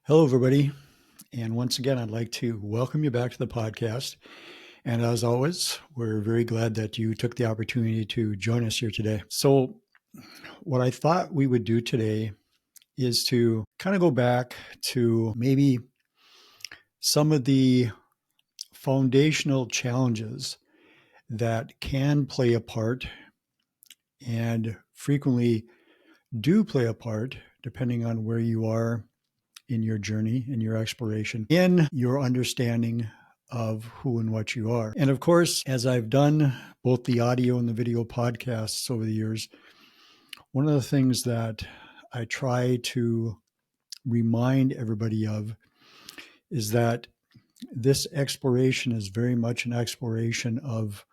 Hello, everybody. And once again, I'd like to welcome you back to the podcast. And as always, we're very glad that you took the opportunity to join us here today. So, what I thought we would do today is to kind of go back to maybe some of the foundational challenges that can play a part and frequently do play a part, depending on where you are in your journey, in your exploration, in your understanding of who and what you are. And of course, as I've done both the audio and the video podcasts over the years, one of the things that I try to remind everybody of is that this exploration is very much an exploration of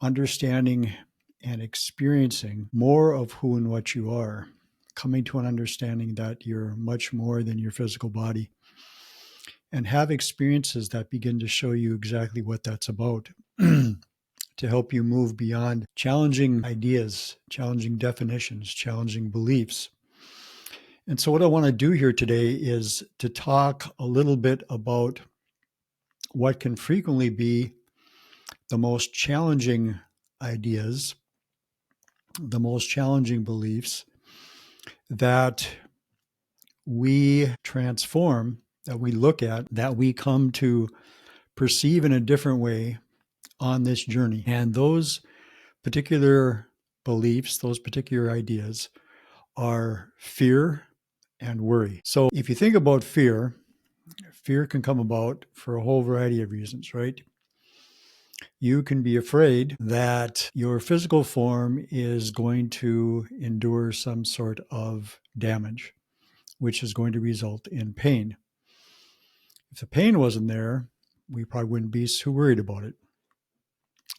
understanding and experiencing more of who and what you are, coming to an understanding that you're much more than your physical body, and have experiences that begin to show you exactly what that's about to help you move beyond challenging ideas, challenging definitions, challenging beliefs. And so, what I want to do here today is to talk a little bit about what can frequently be the most challenging ideas, the most challenging beliefs that we transform, that we look at, that we come to perceive in a different way on this journey. And those particular beliefs, those particular ideas are fear and worry. So if you think about fear, fear can come about for a whole variety of reasons, right? You can be afraid that your physical form is going to endure some sort of damage, which is going to result in pain. If the pain wasn't there, we probably wouldn't be so worried about it.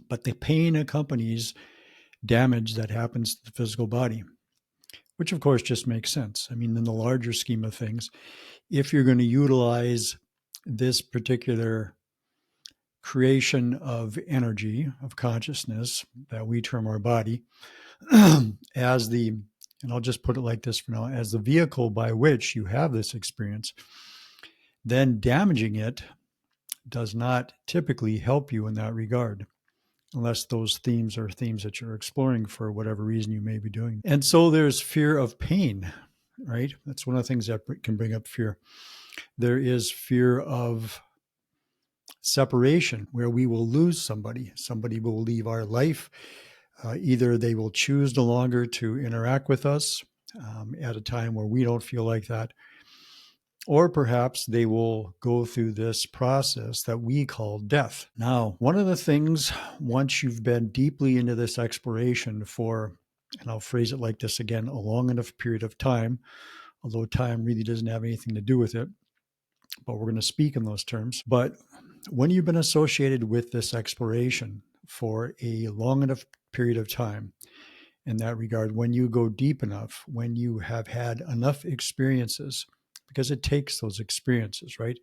But the pain accompanies damage that happens to the physical body, which of course just makes sense. I mean, in the larger scheme of things, if you're going to utilize this particular creation of energy, of consciousness that we term our body, as the, and I'll just put it like this for now, as the vehicle by which you have this experience, then damaging it does not typically help you in that regard, unless those themes are themes that you're exploring for whatever reason you may be doing. And so there's fear of pain, right? That's one of the things that can bring up fear. There is fear of separation, where we will lose somebody. Somebody will leave our life. Either they will choose no longer to interact with us at a time where we don't feel like that, or perhaps they will go through this process that we call death. Now, one of the things, once you've been deeply into this exploration for, and I'll phrase it like this again, a long enough period of time, although time really doesn't have anything to do with it, but we're going to speak in those terms. But when you've been associated with this exploration for a long enough period of time, in that regard, when you go deep enough, when you have had enough experiences, because it takes those experiences, right?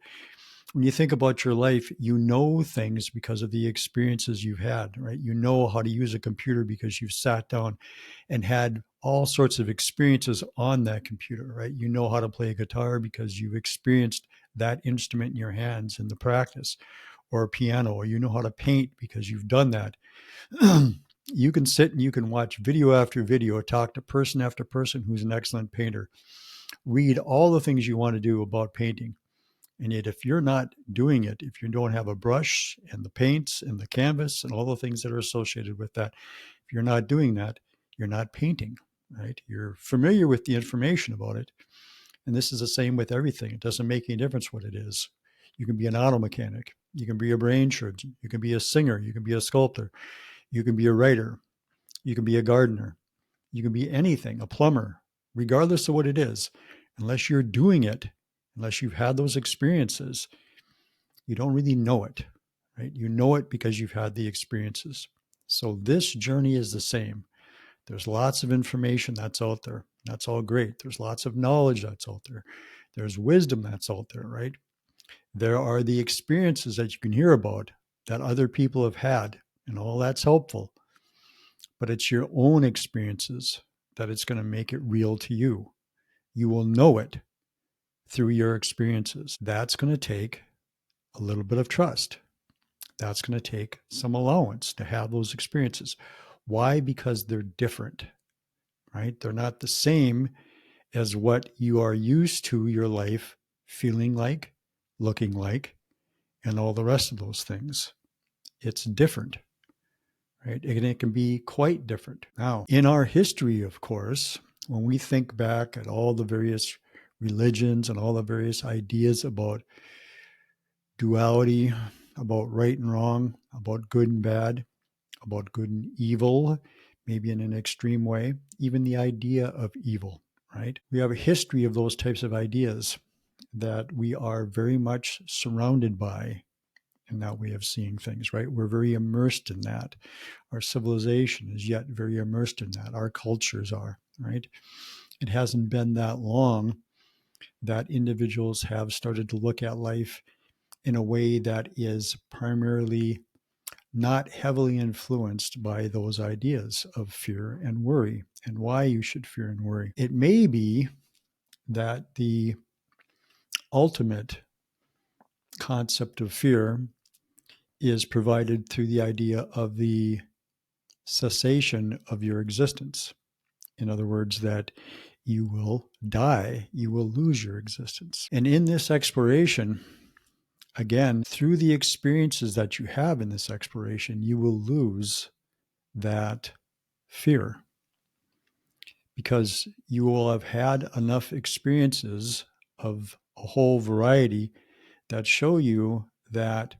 When you think about your life, you know things because of the experiences you've had, right? You know how to use a computer because you've sat down and had all sorts of experiences on that computer, right? You know how to play a guitar because you've experienced that instrument in your hands in the practice, or a piano, or you know how to paint because you've done that. You can sit and you can watch video after video, talk to person after person who's an excellent painter, read all the things you want to do about painting. And yet, if you're not doing it, if you don't have a brush and the paints and the canvas and all the things that are associated with that, if you're not doing that, you're not painting, right? You're familiar with the information about it. And this is the same with everything. It doesn't make any difference what it is. You can be an auto mechanic. You can be a brain surgeon. You can be a singer. You can be a sculptor. You can be a writer. You can be a gardener. You can be anything, a plumber, regardless of what it is. Unless you're doing it, unless you've had those experiences, you don't really know it, right? You know it because you've had the experiences. So this journey is the same. There's lots of information that's out there. That's all great. There's lots of knowledge that's out there. There's wisdom that's out there, right? There are the experiences that you can hear about that other people have had, and all that's helpful. But it's your own experiences that it's going to make it real to you. You will know it through your experiences. That's going to take a little bit of trust. That's going to take some allowance to have those experiences. Why? Because they're different, right? They're not the same as what you are used to your life feeling like, looking like, and all the rest of those things. It's different, right? And it can be quite different. Now, in our history, of course, when we think back at all the various religions and all the various ideas about duality, about right and wrong, about good and bad, about good and evil, maybe in an extreme way, even the idea of evil, right? We have a history of those types of ideas that we are very much surrounded by in that way of seeing things, right? We're very immersed in that. Our civilization is yet very immersed in that. Our cultures are, right? It hasn't been that long that individuals have started to look at life in a way that is primarily not heavily influenced by those ideas of fear and worry and why you should fear and worry. It may be that the ultimate concept of fear is provided through the idea of the cessation of your existence. In other words, that you will die, you will lose your existence. And in this exploration, again, through the experiences that you have in this exploration, you will lose that fear because you will have had enough experiences of a whole variety that show you that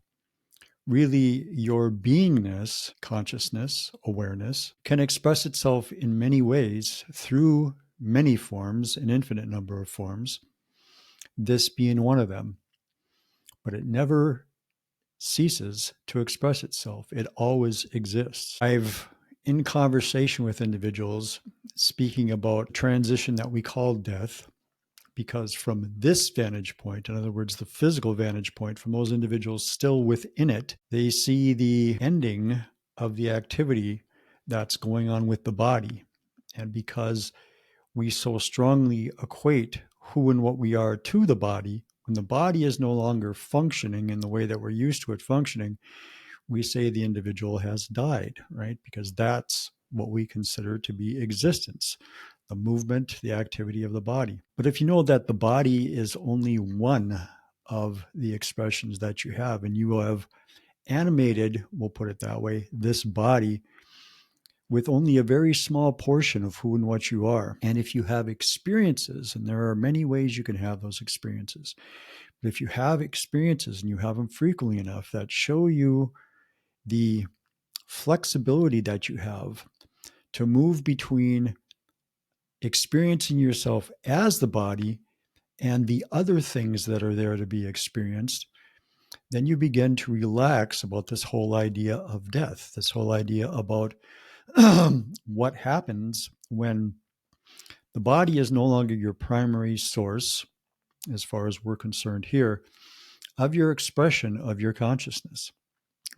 really your beingness, consciousness, awareness can express itself in many ways through many forms, an infinite number of forms, this being one of them. But it never ceases to express itself. It always exists. I've, in conversation with individuals, speaking about transition that we call death, because from this vantage point, in other words, the physical vantage point, from those individuals still within it, they see the ending of the activity that's going on with the body. And because we so strongly equate who and what we are to the body, when the body is no longer functioning in the way that we're used to it functioning, we say the individual has died, right? Because that's what we consider to be existence, the movement, the activity of the body. But if you know that the body is only one of the expressions that you have, and you have animated, we'll put it that way, this body with only a very small portion of who and what you are. And if you have experiences, and there are many ways you can have those experiences, but if you have experiences and you have them frequently enough that show you the flexibility that you have to move between experiencing yourself as the body and the other things that are there to be experienced, then you begin to relax about this whole idea of death, this whole idea about what happens when the body is no longer your primary source, as far as we're concerned here, of your expression of your consciousness,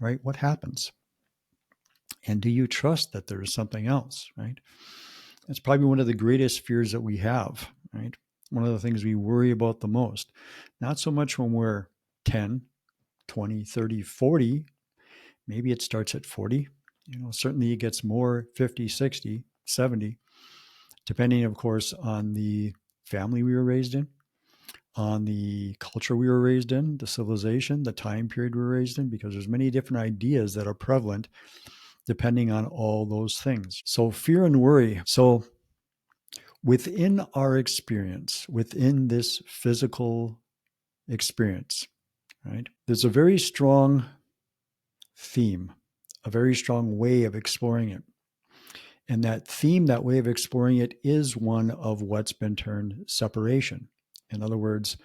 right? What happens? And do you trust that there is something else, right? It's probably one of the greatest fears that we have, right? One of the things we worry about the most. Not so much when we're 10, 20, 30, 40. Maybe it starts at 40. Certainly it gets more 50, 60, 70, depending, of course, on the family we were raised in, on the culture we were raised in, the civilization, the time period we were raised in, because there's many different ideas that are prevalent depending on all those things. So fear and worry. So within our experience, within this physical experience, right, there's a very strong theme, a very strong way of exploring it. And that theme, that way of exploring it, is one of what's been termed separation. In other words,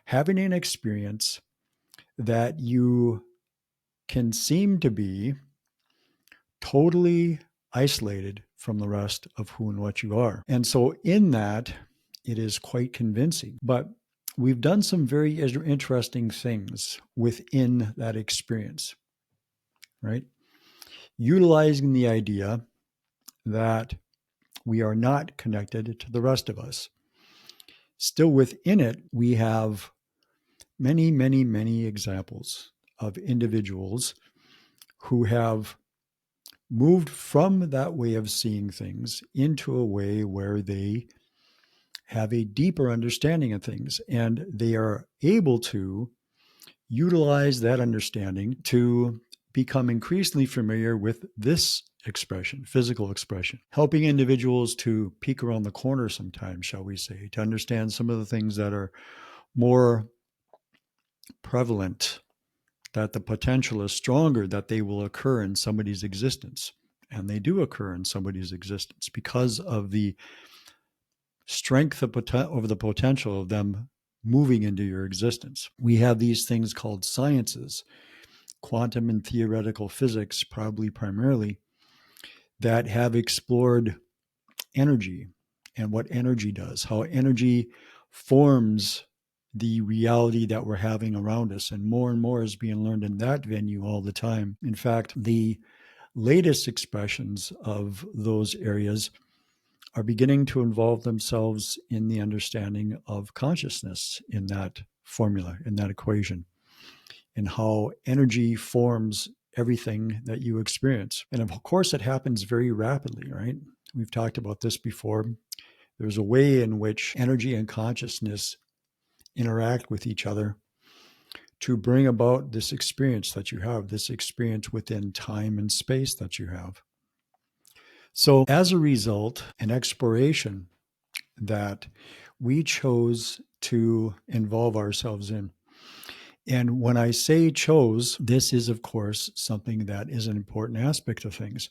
having an experience that you can seem to be totally isolated from the rest of who and what you are. And so in that, it is quite convincing. But we've done some very interesting things within that experience, right? Utilizing the idea that we are not connected to the rest of us. still within it, we have many, many, many examples of individuals who have moved from that way of seeing things into a way where they have a deeper understanding of things, and they are able to utilize that understanding to become increasingly familiar with this expression, physical expression, helping individuals to peek around the corner sometimes, shall we say, to understand some of the things that are more prevalent, that the potential is stronger that they will occur in somebody's existence. And they do occur in somebody's existence because of the strength of the potential of them moving into your existence. We have these things called sciences, quantum and theoretical physics, probably primarily, that have explored energy and what energy does, how energy forms the reality that we're having around us. And more is being learned in that venue all the time. In fact, the latest expressions of those areas are beginning to involve themselves in the understanding of consciousness in that formula, in that equation, and how energy forms everything that you experience. And of course, it happens very rapidly, right? We've talked about this before. There's a way in which energy and consciousness interact with each other to bring about this experience that you have, this experience within time and space that you have. So as a result, an exploration that we chose to involve ourselves in. And when I say chose, this is, of course, something that is an important aspect of things.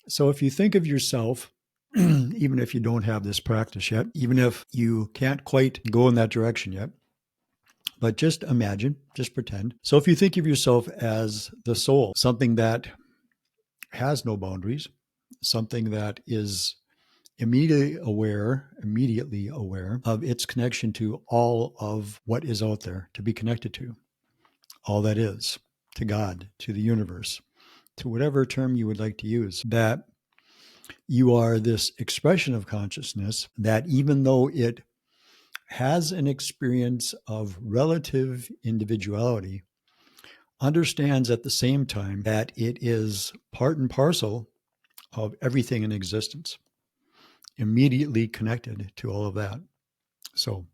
So if you think of yourself, even if you don't have this practice yet, even if you can't quite go in that direction yet, but just imagine, just pretend. So if you think of yourself as the soul, something that has no boundaries, something that is immediately aware of its connection to all of what is out there to be connected to, all that is, to God, to the universe, to whatever term you would like to use, that you are this expression of consciousness that even though it has an experience of relative individuality, understands at the same time that it is part and parcel of everything in existence, immediately connected to all of that. So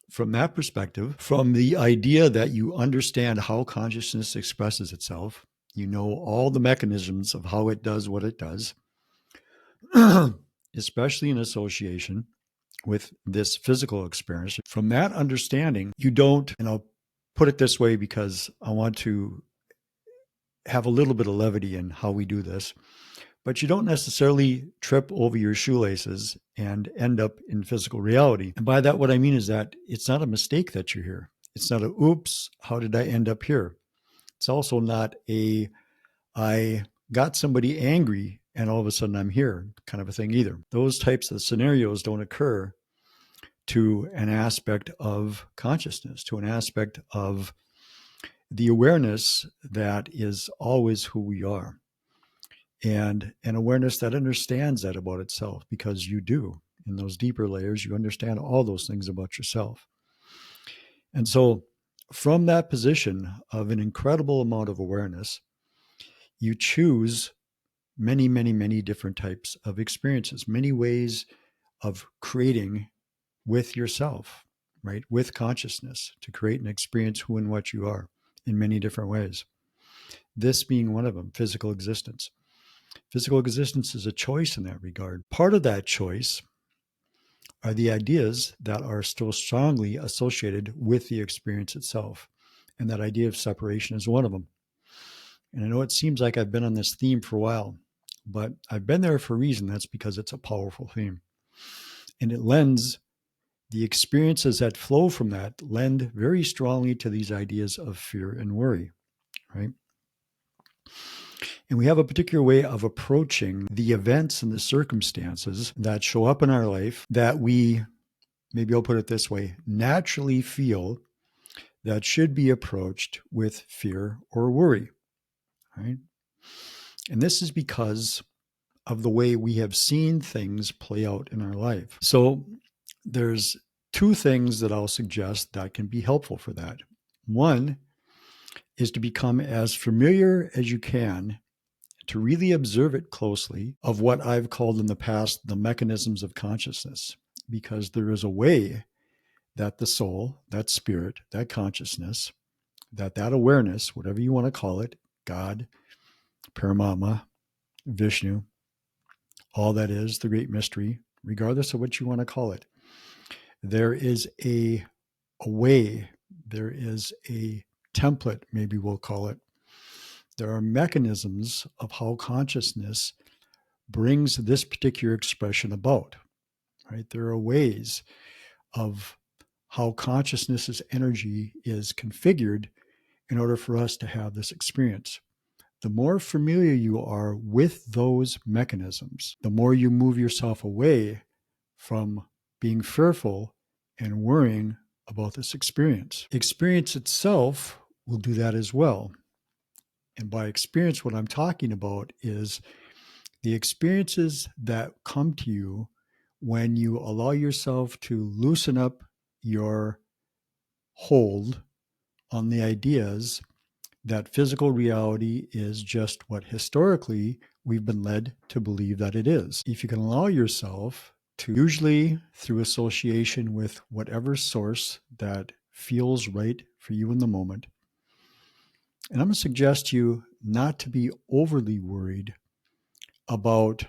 from that perspective, from the idea that you understand how consciousness expresses itself, you know all the mechanisms of how it does what it does, especially in association with this physical experience. From that understanding, you don't, and I'll put it this way because I want to have a little bit of levity in how we do this, but you don't necessarily trip over your shoelaces and end up in physical reality. And by that, what I mean is that it's not a mistake that you're here. It's not a, oops, how did I end up here? It's also not a, I got somebody angry and all of a sudden I'm here kind of a thing either. Those types of scenarios don't occur to an aspect of consciousness, to an aspect of the awareness that is always who we are. And an awareness that understands that about itself, because you do. In those deeper layers, you understand all those things about yourself. And so from that position of an incredible amount of awareness, you choose many, many, many different types of experiences, many ways of creating with yourself, right? With consciousness to create and experience who and what you are in many different ways. This being one of them, physical existence. Physical existence is a choice in that regard. Part of that choice are the ideas that are still strongly associated with the experience itself. And that idea of separation is one of them. And I know it seems like I've been on this theme for a while, but I've been there for a reason. That's because it's a powerful theme. And it lends, the experiences that flow from that lend very strongly to these ideas of fear and worry, right? And we have a particular way of approaching the events and the circumstances that show up in our life that we, maybe I'll put it this way, naturally feel that should be approached with fear or worry, right? And this is because of the way we have seen things play out in our life. So there's two things that I'll suggest that can be helpful for that. One is to become as familiar as you can, to really observe it closely, of what I've called in the past the mechanisms of consciousness, because there is a way that the soul, that spirit, that consciousness, that awareness, whatever you want to call it, God, Paramatma, Vishnu, all that is, the great mystery, regardless of what you want to call it, there is a way, there is a template, maybe we'll call it. There are mechanisms of how consciousness brings this particular expression about, right? There are ways of how consciousness's energy is configured in order for us to have this experience. The more familiar you are with those mechanisms, the more you move yourself away from being fearful and worrying about this experience. Experience itself will do that as well. And by experience, what I'm talking about is the experiences that come to you when you allow yourself to loosen up your hold on the ideas that physical reality is just what historically we've been led to believe that it is. If you can allow yourself to, usually through association with whatever source that feels right for you in the moment, and I'm going to suggest to you not to be overly worried about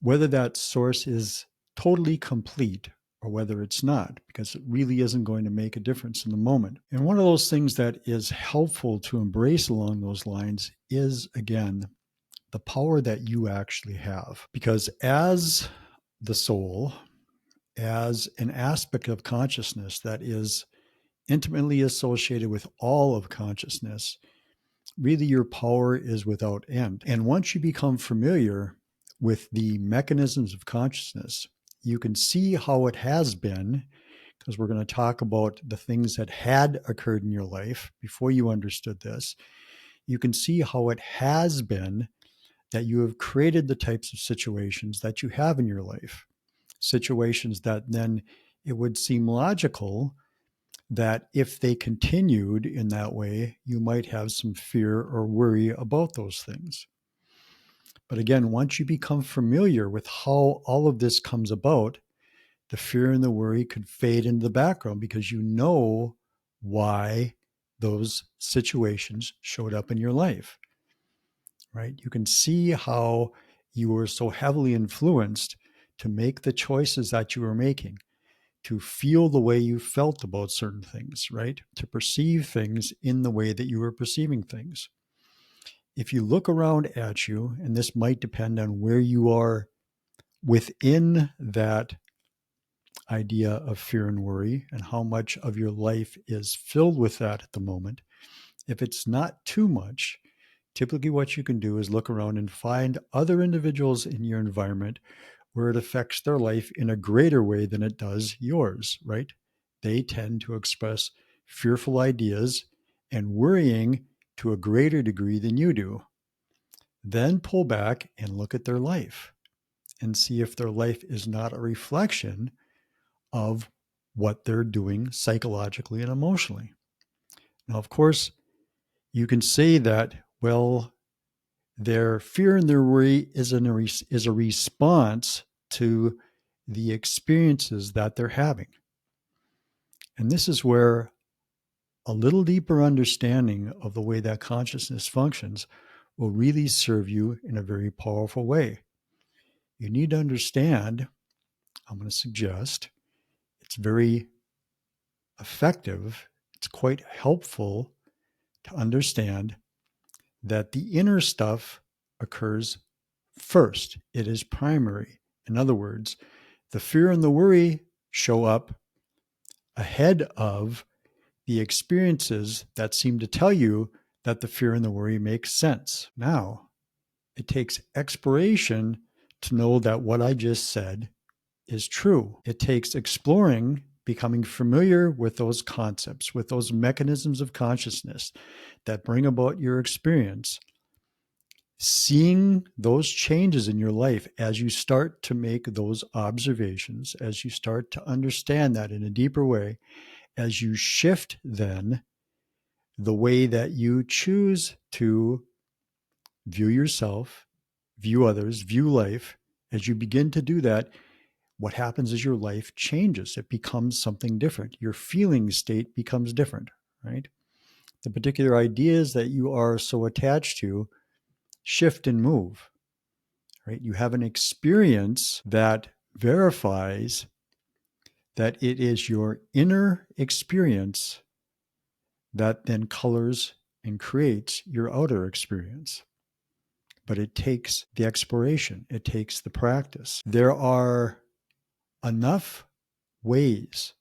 whether that source is totally complete or whether it's not, because it really isn't going to make a difference in the moment. And one of those things that is helpful to embrace along those lines is, again, the power that you actually have. Because as the soul, as an aspect of consciousness that is intimately associated with all of consciousness, really your power is without end. And once you become familiar with the mechanisms of consciousness, you can see how it has been, because we're going to talk about the things that had occurred in your life before you understood this. You can see how it has been that you have created the types of situations that you have in your life, situations that then it would seem logical that if they continued in that way, you might have some fear or worry about those things. But again, once you become familiar with how all of this comes about, the fear and the worry could fade into the background because you know why those situations showed up in your life, right? You can see how you were so heavily influenced to make the choices that you were making, to feel the way you felt about certain things, right? To perceive things in the way that you were perceiving things. If you look around at you, and this might depend on where you are within that idea of fear and worry and how much of your life is filled with that at the moment. If it's not too much, typically what you can do is look around and find other individuals in your environment where it affects their life in a greater way than it does yours, right? They tend to express fearful ideas and worrying to a greater degree than you do. Then pull back and look at their life and see if their life is not a reflection of what they're doing psychologically and emotionally. Now, of course, you can say that, well, their fear and their worry is a response to the experiences that they're having. And this is where a little deeper understanding of the way that consciousness functions will really serve you in a very powerful way. You need to understand, I'm going to suggest, it's very effective, it's quite helpful to understand that the inner stuff occurs first. It is primary. In other words, the fear and the worry show up ahead of the experiences that seem to tell you that the fear and the worry makes sense. Now, it takes exploration to know that what I just said is true. It takes exploring, becoming familiar with those concepts, with those mechanisms of consciousness that bring about your experience, seeing those changes in your life as you start to make those observations, as you start to understand that in a deeper way, as you shift then the way that you choose to view yourself, view others, view life, as you begin to do that, what happens is your life changes. It becomes something different. Your feeling state becomes different, right? The particular ideas that you are so attached to shift and move, right? You have an experience that verifies that it is your inner experience that then colors and creates your outer experience. But it takes the exploration, it takes the practice. There are enough ways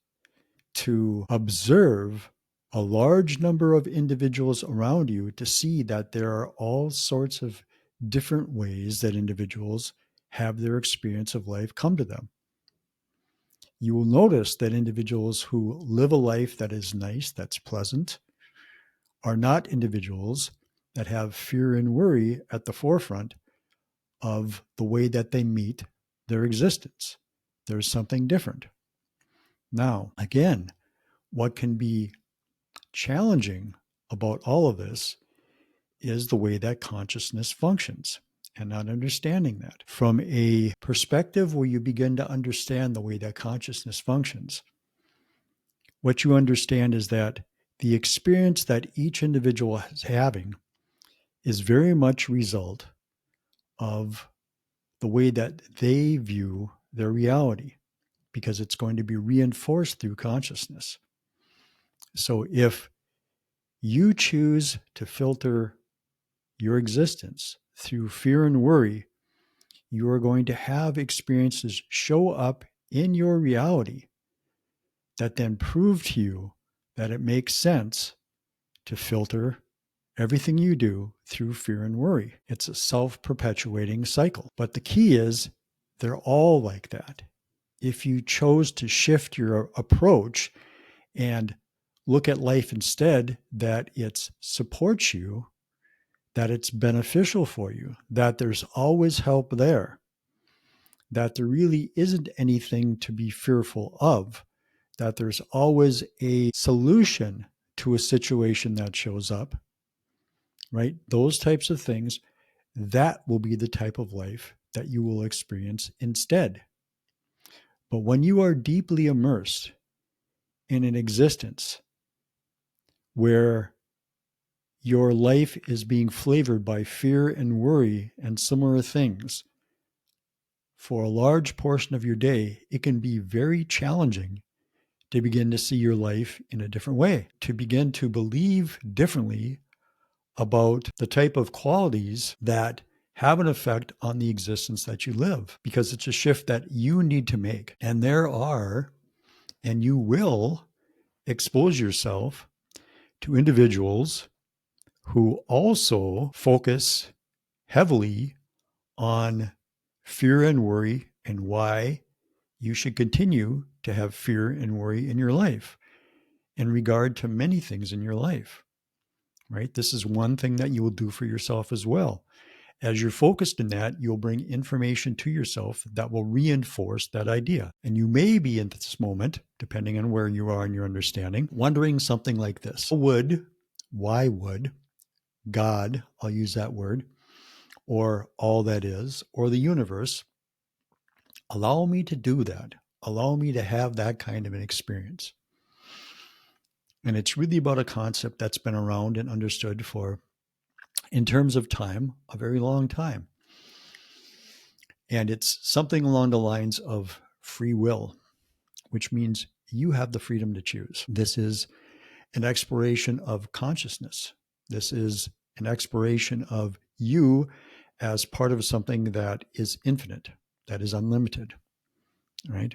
to observe a large number of individuals around you to see that there are all sorts of different ways that individuals have their experience of life come to them. You will notice that individuals who live a life that is nice, that's pleasant, are not individuals that have fear and worry at the forefront of the way that they meet their existence. There's something different. Now, again, what can be challenging about all of this is the way that consciousness functions and not understanding that. From a perspective where you begin to understand the way that consciousness functions, what you understand is that the experience that each individual is having is very much a result of the way that they view their reality, because it's going to be reinforced through consciousness. So if you choose to filter your existence through fear and worry, you are going to have experiences show up in your reality that then prove to you that it makes sense to filter everything you do through fear and worry. It's a self-perpetuating cycle. But the key is they're all like that. If you chose to shift your approach and look at life instead, that it supports you, that it's beneficial for you, that there's always help there, that there really isn't anything to be fearful of, that there's always a solution to a situation that shows up, right? Those types of things, that will be the type of life that you will experience instead. But when you are deeply immersed in an existence where your life is being flavored by fear and worry and similar things for a large portion of your day, it can be very challenging to begin to see your life in a different way, to begin to believe differently about the type of qualities that have an effect on the existence that you live, because it's a shift that you need to make. And there are, and you will expose yourself to individuals who also focus heavily on fear and worry and why you should continue to have fear and worry in your life in regard to many things in your life, right? This is one thing that you will do for yourself as well. As you're focused in that, you'll bring information to yourself that will reinforce that idea. And you may be in this moment, depending on where you are in your understanding, wondering something like this. Why would God, I'll use that word, or all that is, or the universe, allow me to do that? Allow me to have that kind of an experience. And it's really about a concept that's been around and understood for, in terms of time, a very long time. And it's something along the lines of free will, which means you have the freedom to choose. This is an exploration of consciousness. This is an exploration of you as part of something that is infinite, that is unlimited, right?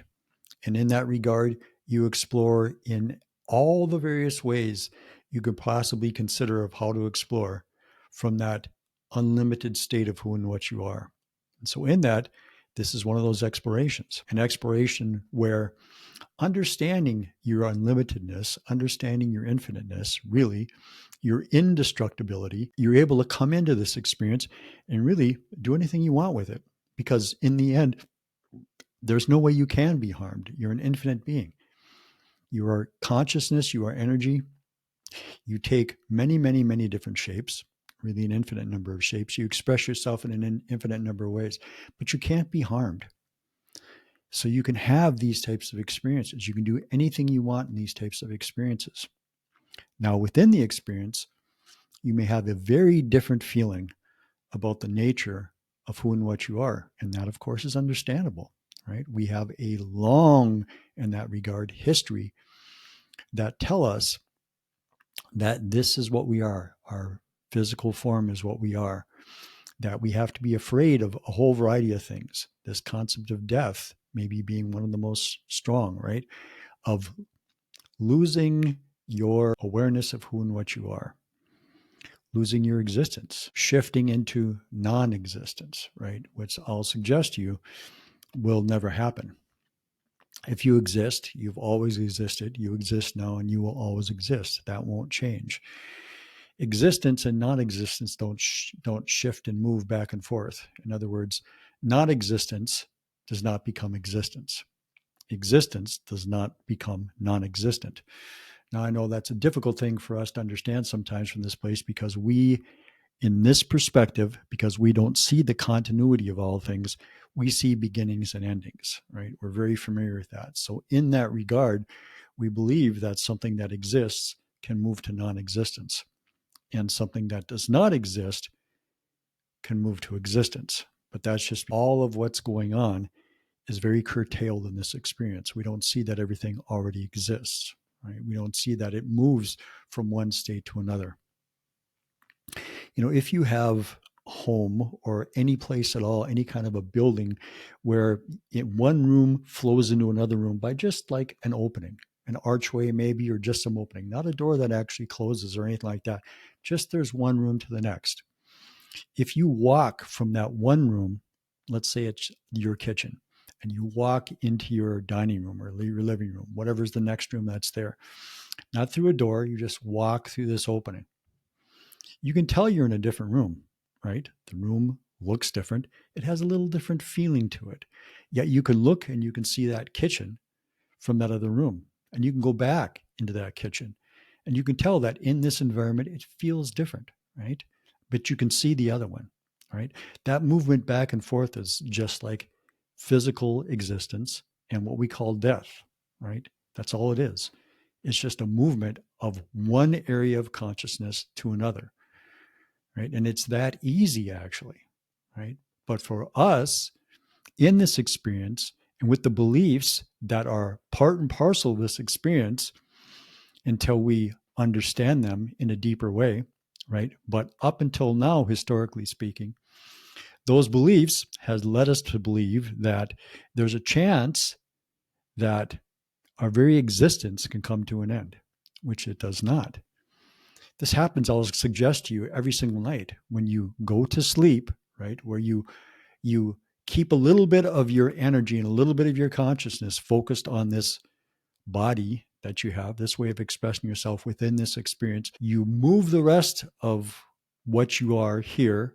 And in that regard, you explore in all the various ways you could possibly consider of how to explore from that unlimited state of who and what you are. And so in that, This is one of those explorations, an exploration where understanding your unlimitedness, understanding your infiniteness, really, your indestructibility, you're able to come into this experience and really do anything you want with it. Because in the end, there's no way you can be harmed. You're an infinite being. You are consciousness, you are energy. You take many, many, many different shapes, really an infinite number of shapes. You express yourself in an infinite number of ways, but you can't be harmed. So you can have these types of experiences. You can do anything you want in these types of experiences. Now, within the experience, you may have a very different feeling about the nature of who and what you are. And that, of course, is understandable, right? We have a long, in that regard, history that tell us that this is what we are. Our physical form is what we are. That we have to be afraid of a whole variety of things. This concept of death maybe being one of the most strong, right? Of losing your awareness of who and what you are, losing your existence, shifting into non-existence, right? Which I'll suggest to you will never happen. If you exist, you've always existed, you exist now, and you will always exist. That won't change. Existence and non-existence don't shift and move back and forth. In other words, non-existence does not become existence. Existence does not become non-existent. Now, I know that's a difficult thing for us to understand sometimes from this place because we, in this perspective, because we don't see the continuity of all things, we see beginnings and endings, right? We're very familiar with that. So in that regard, we believe that something that exists can move to non-existence, and something that does not exist can move to existence. But that's just all of what's going on is very curtailed in this experience. We don't see that everything already exists, right? We don't see that it moves from one state to another. You know, if you have a home or any place at all, any kind of a building where one room flows into another room by just like an opening, an archway maybe, or just some opening, not a door that actually closes or anything like that. Just there's one room to the next. If you walk from that one room, let's say it's your kitchen, and you walk into your dining room or your living room, whatever's the next room that's there, not through a door, you just walk through this opening. You can tell you're in a different room, right? The room looks different. It has a little different feeling to it. Yet you can look and you can see that kitchen from that other room, and you can go back into that kitchen, and you can tell that in this environment, it feels different, right? But you can see the other one, right? That movement back and forth is just like physical existence and what we call death, right? That's all it is. It's just a movement of one area of consciousness to another, right? And it's that easy, actually, right? But for us in this experience and with the beliefs that are part and parcel of this experience, until we understand them in a deeper way, right? But up until now, historically speaking, those beliefs has led us to believe that there's a chance that our very existence can come to an end, which it does not. This happens, I'll suggest to you, every single night when you go to sleep, right? Where you keep a little bit of your energy and a little bit of your consciousness focused on this body that you have, this way of expressing yourself within this experience. You move the rest of what you are here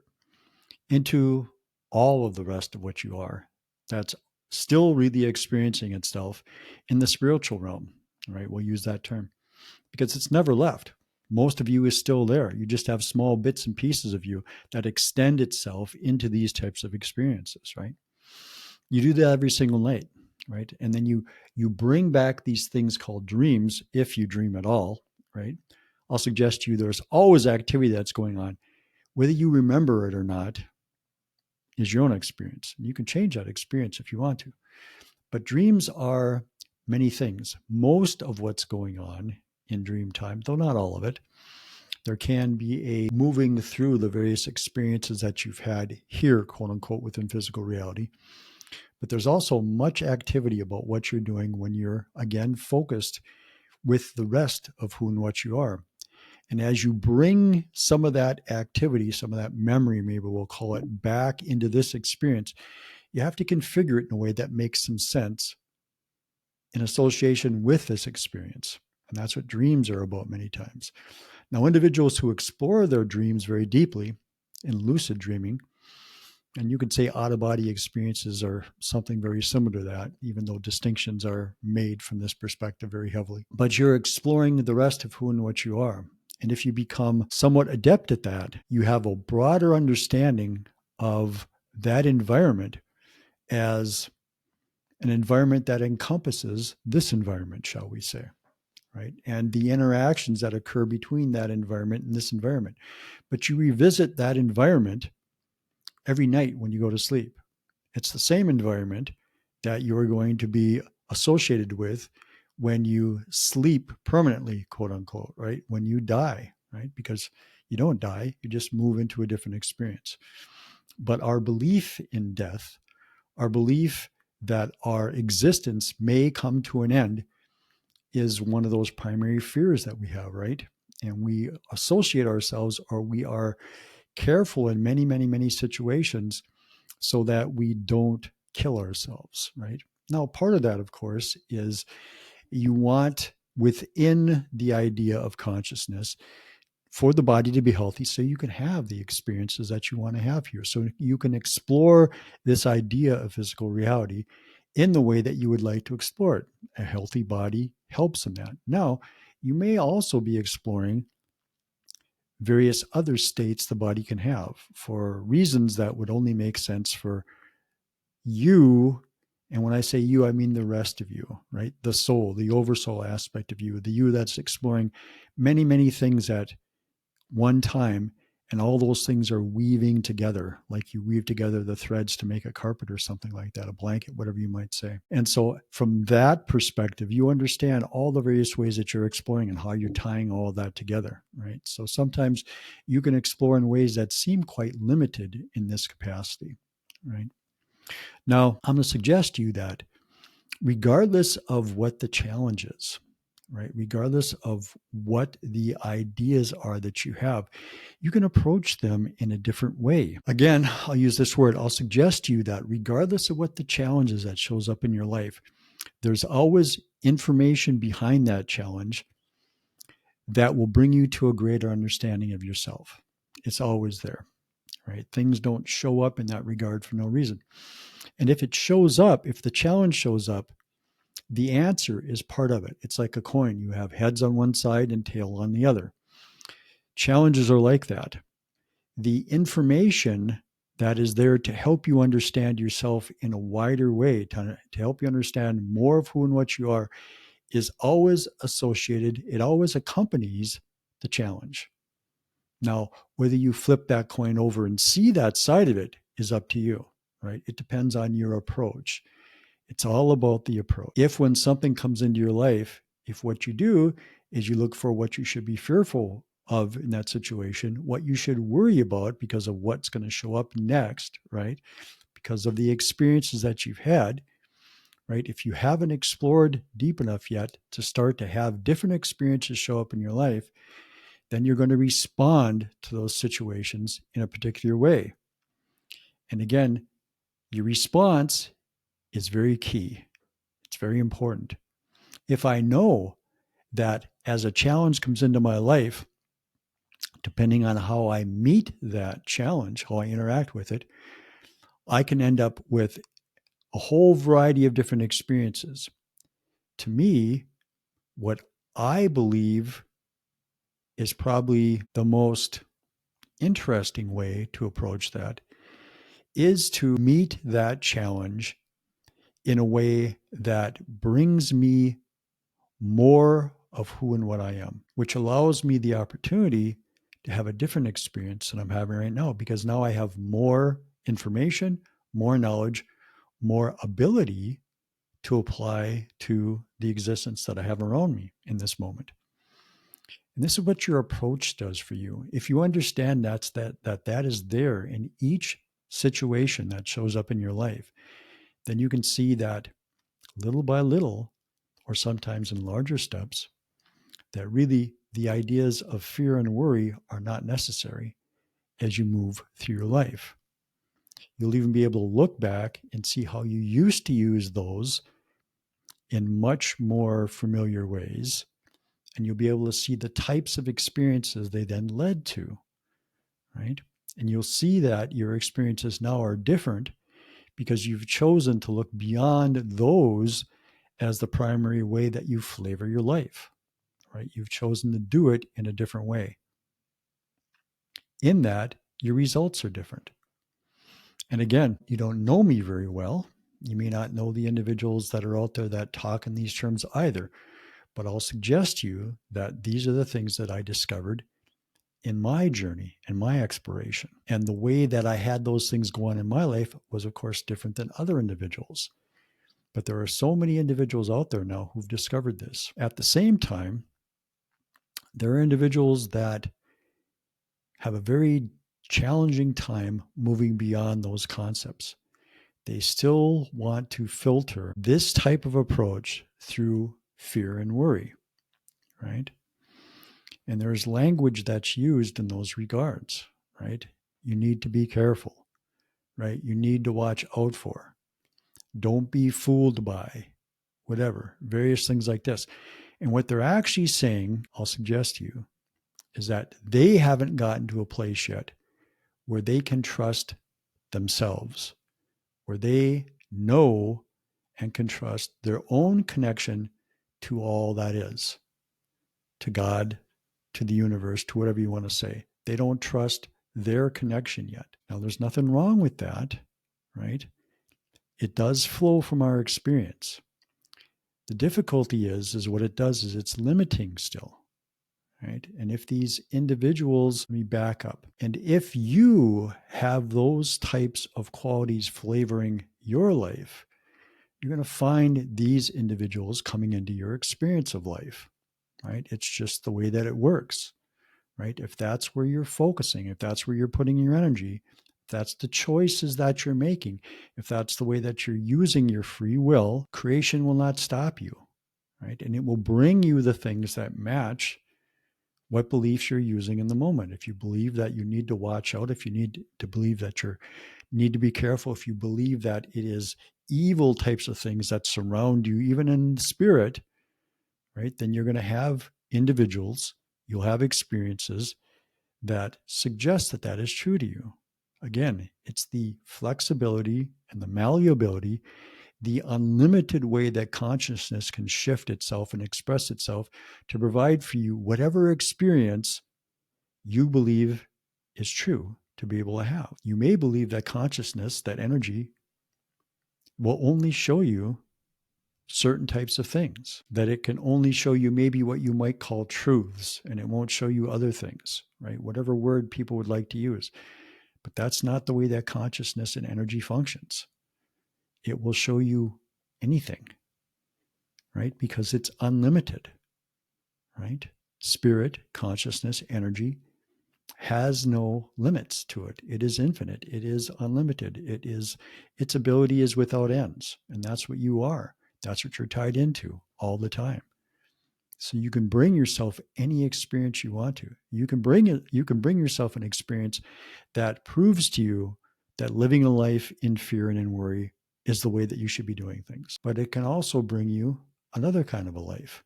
into all of the rest of what you are. That's still really experiencing itself in the spiritual realm, right? We'll use that term because it's never left. Most of you is still there. You just have small bits and pieces of you that extend itself into these types of experiences, right? You do that every single night, right? And then you bring back these things called dreams, if you dream at all, right? I'll suggest to you there's always activity that's going on. Whether you remember it or not is your own experience. You can change that experience if you want to. But dreams are many things. Most of what's going on in dream time, though not all of it, there can be a moving through the various experiences that you've had here, quote unquote, within physical reality. But there's also much activity about what you're doing when you're, again, focused with the rest of who and what you are. And as you bring some of that activity, some of that memory, maybe we'll call it, back into this experience, you have to configure it in a way that makes some sense in association with this experience. And that's what dreams are about many times. Now, individuals who explore their dreams very deeply in lucid dreaming, and you could say out-of-body experiences are something very similar to that, even though distinctions are made from this perspective very heavily. But you're exploring the rest of who and what you are. And if you become somewhat adept at that, you have a broader understanding of that environment as an environment that encompasses this environment, shall we say, right? And the interactions that occur between that environment and this environment. But you revisit that environment every night when you go to sleep. It's the same environment that you're going to be associated with when you sleep permanently, quote unquote, right? When you die, right? Because you don't die, you just move into a different experience. But our belief in death, our belief that our existence may come to an end, is one of those primary fears that we have, right? And we associate ourselves, or we are careful in many, many, many situations so that we don't kill ourselves, right? Now, part of that, of course, is you want within the idea of consciousness for the body to be healthy so you can have the experiences that you want to have here. So you can explore this idea of physical reality in the way that you would like to explore it. A healthy body helps in that. Now, you may also be exploring various other states the body can have for reasons that would only make sense for you. And when I say you, I mean the rest of you, right? The soul, the oversoul aspect of you, the you that's exploring many, many things at one time. And all those things are weaving together, like you weave together the threads to make a carpet or something like that, a blanket, whatever you might say. And so from that perspective, you understand all the various ways that you're exploring and how you're tying all of that together, right? So sometimes you can explore in ways that seem quite limited in this capacity, right? Now, I'm going to suggest to you that regardless of what the challenge is, right, regardless of what the ideas are that you have, you can approach them in a different way. Again, I'll use this word. I'll suggest to you that regardless of what the challenge is that shows up in your life, there's always information behind that challenge that will bring you to a greater understanding of yourself. It's always there, right? Things don't show up in that regard for no reason. And if it shows up, if the challenge shows up, the answer is part of it. It's like a coin. You have heads on one side and tail on the other. Challenges are like that. The information that is there to help you understand yourself in a wider way, to help you understand more of who and what you are, is always associated, it always accompanies the challenge. Now, whether you flip that coin over and see that side of it is up to you, right? It depends on your approach. It's all about the approach. If when something comes into your life, if what you do is you look for what you should be fearful of in that situation, what you should worry about because of what's going to show up next, right? Because of the experiences that you've had, right? If you haven't explored deep enough yet to start to have different experiences show up in your life, then you're going to respond to those situations in a particular way. And again, your response is very key. It's very important. If I know that as a challenge comes into my life, depending on how I meet that challenge, how I interact with it, I can end up with a whole variety of different experiences. To me, what I believe is probably the most interesting way to approach that is to meet that challenge in a way that brings me more of who and what I am, which allows me the opportunity to have a different experience than I'm having right now, because now I have more information, more knowledge, more ability to apply to the existence that I have around me in this moment. And this is what your approach does for you. If you understand that is there in each situation that shows up in your life, then you can see that little by little, or sometimes in larger steps, that really the ideas of fear and worry are not necessary as you move through your life. You'll even be able to look back and see how you used to use those in much more familiar ways. And you'll be able to see the types of experiences they then led to, right? And you'll see that your experiences now are different because you've chosen to look beyond those as the primary way that you flavor your life, right? You've chosen to do it in a different way. In that, your results are different. And again, you don't know me very well. You may not know the individuals that are out there that talk in these terms either, but I'll suggest to you that these are the things that I discovered in my journey and my exploration. And the way that I had those things go on in my life was, of course, different than other individuals. But there are so many individuals out there now who've discovered this. At the same time, there are individuals that have a very challenging time moving beyond those concepts. They still want to filter this type of approach through fear and worry, right? And there's language that's used in those regards, right? You need to be careful, right? You need to watch out for. Don't be fooled by, whatever, various things like this. And what they're actually saying, I'll suggest to you, is that they haven't gotten to a place yet where they can trust themselves, where they know and can trust their own connection to all that is, to God, to the universe, to whatever you want to say. They don't trust their connection yet. Now, there's nothing wrong with that, right? It does flow from our experience. The difficulty is what it does is it's limiting still, right? And if these individuals, let me back up, and if you have those types of qualities flavoring your life, you're going to find these individuals coming into your experience of life, right? It's just the way that it works, right? If that's where you're focusing, if that's where you're putting your energy, if that's the choices that you're making, if that's the way that you're using your free will, creation will not stop you, right? And it will bring you the things that match what beliefs you're using in the moment. If you believe that you need to watch out, if you need to believe that you need to be careful, if you believe that it is evil types of things that surround you, even in spirit, right, then you're going to have individuals, you'll have experiences that suggest that that is true to you. Again, it's the flexibility and the malleability, the unlimited way that consciousness can shift itself and express itself to provide for you whatever experience you believe is true to be able to have. You may believe that consciousness, that energy, will only show you certain types of things, that it can only show you maybe what you might call truths, and it won't show you other things, right? Whatever word people would like to use. But that's not the way that consciousness and energy functions. It will show you anything, right? Because it's unlimited, right? Spirit, consciousness, energy has no limits to it. It is infinite. It is unlimited. Its ability is without ends. And that's what you are. That's what you're tied into all the time. So you can bring yourself any experience you want to. You can bring yourself an experience that proves to you that living a life in fear and in worry is the way that you should be doing things. But it can also bring you another kind of a life.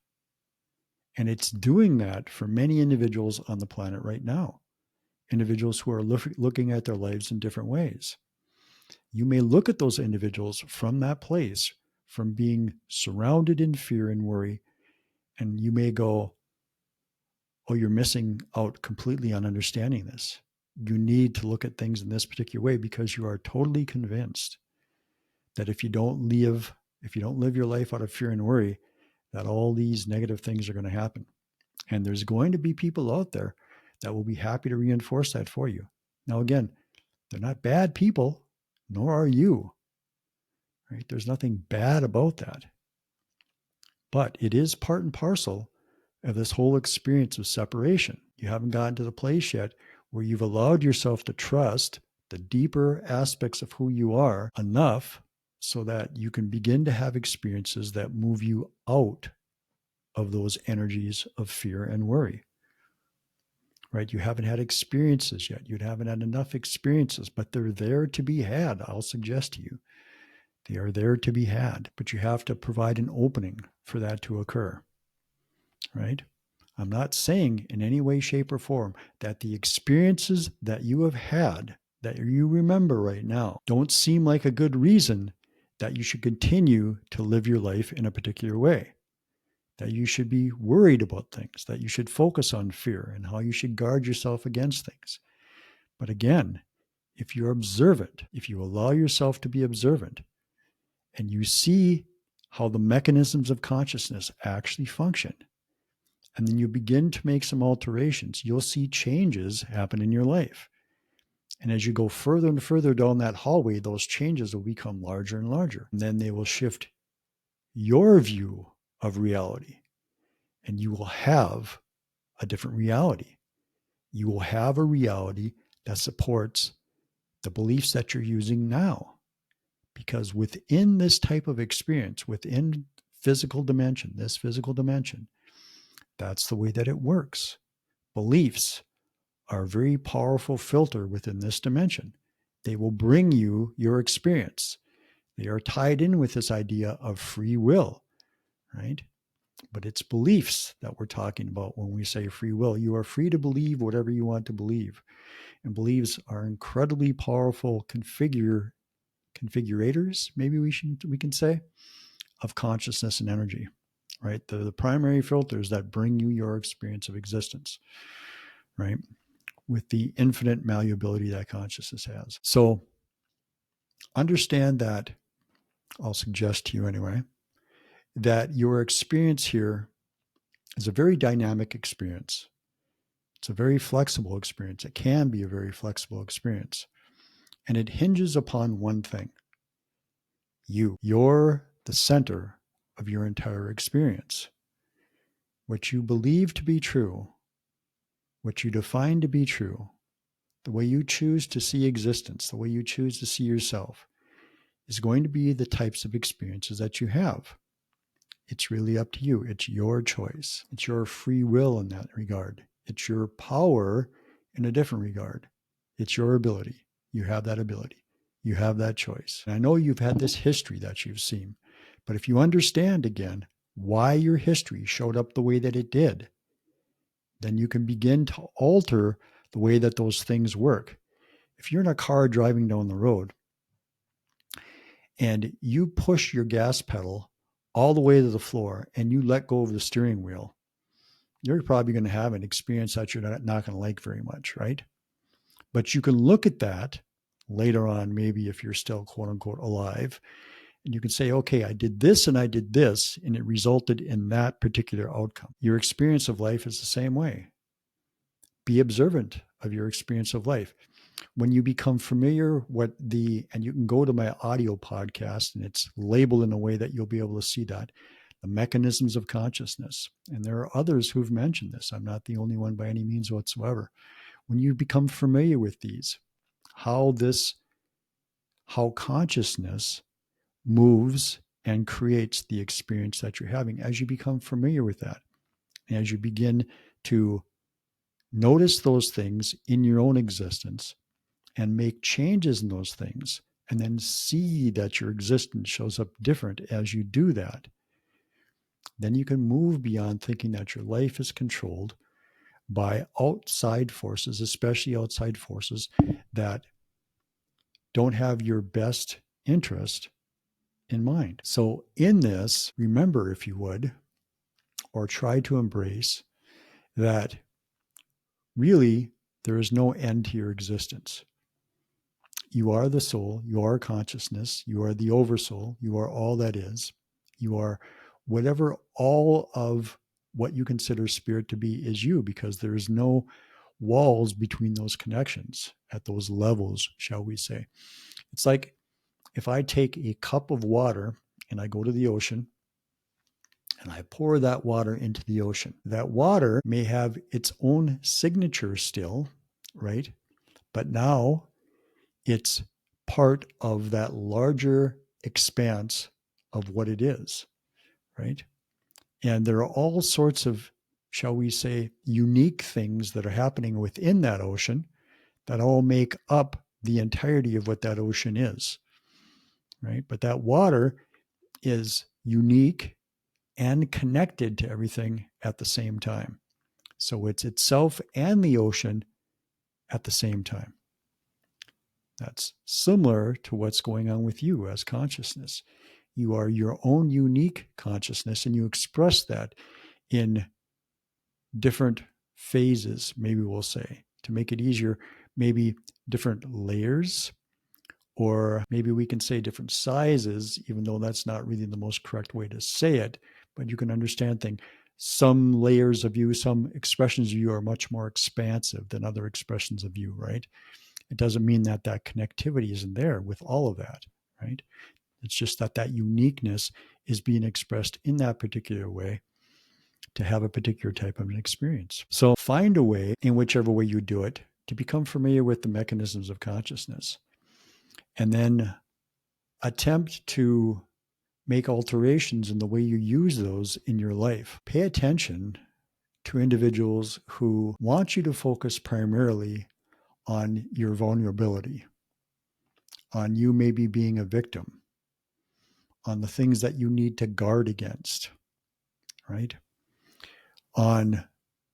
And it's doing that for many individuals on the planet right now. Individuals who are looking at their lives in different ways. You may look at those individuals from that place, from being surrounded in fear and worry, and you may go, oh, you're missing out completely on understanding this. You need to look at things in this particular way because you are totally convinced that if you don't live your life out of fear and worry, that all these negative things are going to happen. And there's going to be people out there that will be happy to reinforce that for you. Now, again, they're not bad people, nor are you, right? There's nothing bad about that. But it is part and parcel of this whole experience of separation. You haven't gotten to the place yet where you've allowed yourself to trust the deeper aspects of who you are enough so that you can begin to have experiences that move you out of those energies of fear and worry. right? You haven't had experiences yet. You haven't had enough experiences, but they're there to be had. I'll suggest to you, they are there to be had, but you have to provide an opening for that to occur, right? I'm not saying in any way, shape, or form that the experiences that you have had, that you remember right now, don't seem like a good reason that you should continue to live your life in a particular way, that you should be worried about things, that you should focus on fear and how you should guard yourself against things. But again, if you're observant, if you allow yourself to be observant, and you see how the mechanisms of consciousness actually function, and then you begin to make some alterations, you'll see changes happen in your life. And as you go further and further down that hallway, those changes will become larger and larger. And then they will shift your view of reality. And you will have a different reality. You will have a reality that supports the beliefs that you're using now. Because within this type of experience, within physical dimension, this physical dimension, that's the way that it works. Beliefs are a very powerful filter within this dimension. They will bring you your experience. They are tied in with this idea of free will, right? But it's beliefs that we're talking about when we say free will. You are free to believe whatever you want to believe. And beliefs are incredibly powerful configurators, maybe we can say, of consciousness and energy, right? They're the primary filters that bring you your experience of existence, right? With the infinite malleability that consciousness has. So understand that, I'll suggest to you anyway, that your experience here is a very dynamic experience. It's a very flexible experience. It can be a very flexible experience. And it hinges upon one thing. You're the center of your entire experience. What you believe to be true, what you define to be true, the way you choose to see existence, the way you choose to see yourself, is going to be the types of experiences that you have. It's really up to you. It's your choice. It's your free will in that regard. It's your power in a different regard. It's your ability. You have that ability. You have that choice. And I know you've had this history that you've seen, but if you understand again why your history showed up the way that it did, then you can begin to alter the way that those things work. If you're in a car driving down the road and you push your gas pedal all the way to the floor and you let go of the steering wheel, you're probably going to have an experience that you're not going to like very much, right? But you can look at that later on, maybe if you're still quote unquote alive, and you can say, okay, I did this and it resulted in that particular outcome. Your experience of life is the same way. Be observant of your experience of life. When you become familiar and you can go to my audio podcast and it's labeled in a way that you'll be able to see that, the mechanisms of consciousness. And there are others who've mentioned this. I'm not the only one by any means whatsoever. When you become familiar with these, how consciousness moves and creates the experience that you're having, as you become familiar with that, as you begin to notice those things in your own existence and make changes in those things, and then see that your existence shows up different as you do that, then you can move beyond thinking that your life is controlled by outside forces, especially outside forces that don't have your best interest in mind. So in this, remember, if you would, or try to embrace that really there is no end to your existence. You are the soul, you are consciousness, you are the oversoul, you are all that is. You are whatever all of what you consider spirit to be is you, because there is no walls between those connections at those levels, shall we say. It's like if I take a cup of water and I go to the ocean and I pour that water into the ocean. That water may have its own signature still, right? But now it's part of that larger expanse of what it is, right? And there are all sorts of shall we say, unique things that are happening within that ocean that all make up the entirety of what that ocean is, right? But that water is unique and connected to everything at the same time. So it's itself and the ocean at the same time. That's similar to what's going on with you as consciousness. You are your own unique consciousness, and you express that in different phases, maybe we'll say, to make it easier, maybe different layers, or maybe we can say different sizes, even though that's not really the most correct way to say it, but you can understand things. Some layers of you, some expressions of you are much more expansive than other expressions of you, right? It doesn't mean that that connectivity isn't there with all of that, right? It's just that that uniqueness is being expressed in that particular way to have a particular type of an experience. So find a way, in whichever way you do it, to become familiar with the mechanisms of consciousness, and then attempt to make alterations in the way you use those in your life. Pay attention to individuals who want you to focus primarily on your vulnerability, on you maybe being a victim, on the things that you need to guard against, right? On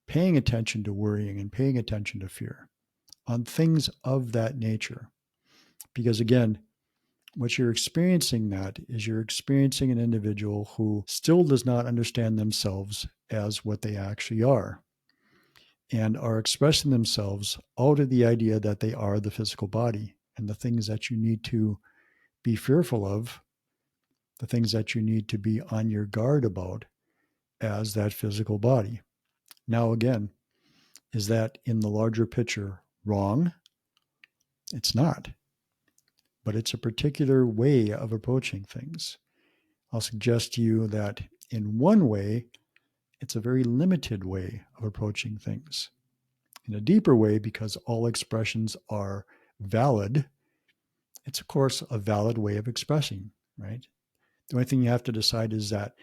paying attention to worrying and paying attention to fear, on things of that nature. Because again, what you're experiencing that is you're experiencing an individual who still does not understand themselves as what they actually are, and are expressing themselves out of the idea that they are the physical body, and the things that you need to be fearful of, the things that you need to be on your guard about as that physical body. Now, again, is that in the larger picture wrong? It's not, but it's a particular way of approaching things. I'll suggest to you that in one way, it's a very limited way of approaching things. In a deeper way, because all expressions are valid, it's of course a valid way of expressing, right? The only thing you have to decide is that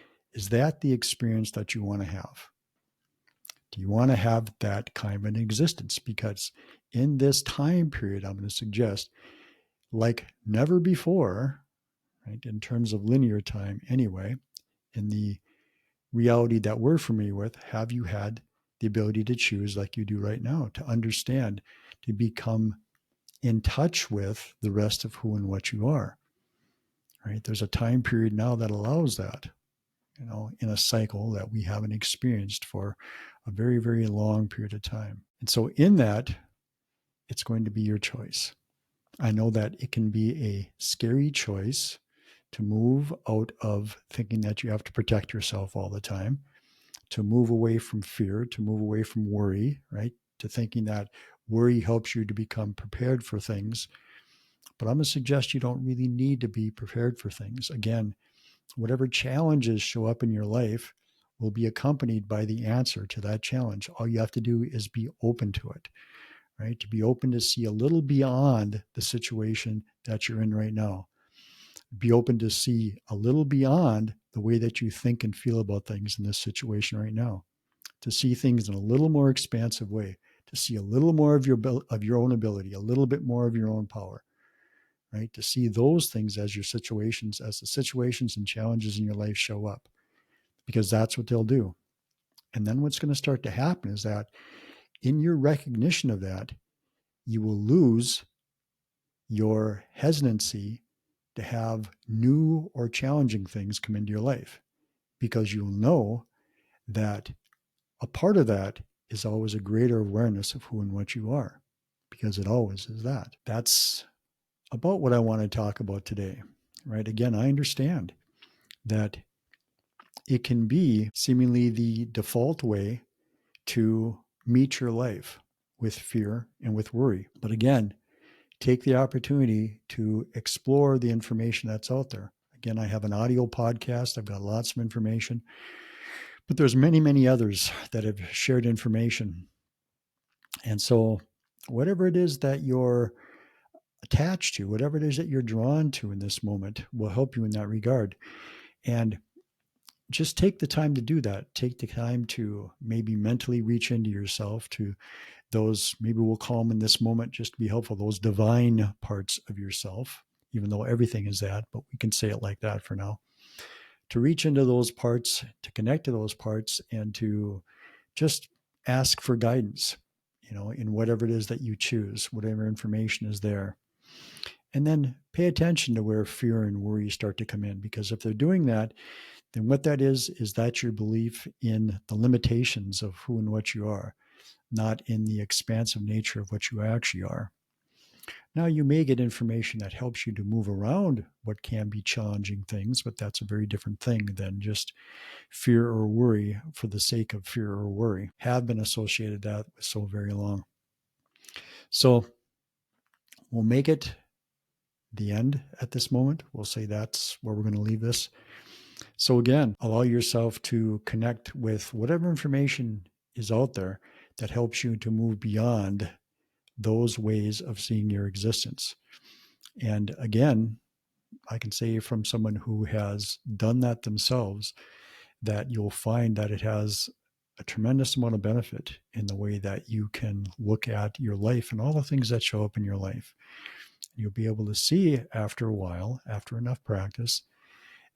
the experience that you want to have? Do you want to have that kind of an existence? Because in this time period, I'm going to suggest, like never before, right, in terms of linear time anyway, in the reality that we're familiar with, have you had the ability to choose like you do right now, to understand, to become in touch with the rest of who and what you are, right? There's a time period now that allows that, in a cycle that we haven't experienced for a very, very long period of time. And so in that, it's going to be your choice. I know that it can be a scary choice to move out of thinking that you have to protect yourself all the time, to move away from fear, to move away from worry, right? To thinking that worry helps you to become prepared for things. But I'm going to suggest you don't really need to be prepared for things. Again, whatever challenges show up in your life will be accompanied by the answer to that challenge. All you have to do is be open to it, right? To be open to see a little beyond the situation that you're in right now. Be open to see a little beyond the way that you think and feel about things in this situation right now. To see things in a little more expansive way, to see a little more of your own ability, a little bit more of your own power, right? To see those things as your situations, as the situations and challenges in your life show up, because that's what they'll do. And then what's going to start to happen is that in your recognition of that, you will lose your hesitancy to have new or challenging things come into your life, because you'll know that a part of that is always a greater awareness of who and what you are, because it always is that. That's about what I want to talk about today, right? Again, I understand that it can be seemingly the default way to meet your life, with fear and with worry. But again, take the opportunity to explore the information that's out there. Again, I have an audio podcast. I've got lots of information, but there's many, many others that have shared information. And so whatever it is that you're attached to, whatever it is that you're drawn to in this moment will help you in that regard. And just take the time to do that. Take the time to maybe mentally reach into yourself, to those, maybe we'll call them in this moment, just to be helpful, those divine parts of yourself, even though everything is that, but we can say it like that for now. To reach into those parts, to connect to those parts, and to just ask for guidance, in whatever it is that you choose, whatever information is there. And then pay attention to where fear and worry start to come in, because if they're doing that, then what that is that your belief in the limitations of who and what you are, not in the expansive nature of what you actually are. Now, you may get information that helps you to move around what can be challenging things, but that's a very different thing than just fear or worry for the sake of fear or worry. Have been associated that with so very long. So we'll make it the end at this moment. We'll say that's where we're going to leave this. So again, allow yourself to connect with whatever information is out there that helps you to move beyond those ways of seeing your existence. And again, I can say from someone who has done that themselves, that you'll find that it has a tremendous amount of benefit in the way that you can look at your life and all the things that show up in your life. You'll be able to see after a while, after enough practice,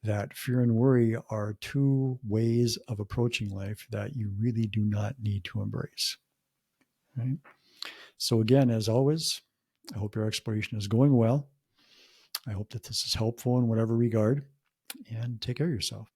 that fear and worry are two ways of approaching life that you really do not need to embrace. Right? So again, as always, I hope your exploration is going well. I hope that this is helpful in whatever regard, and take care of yourself.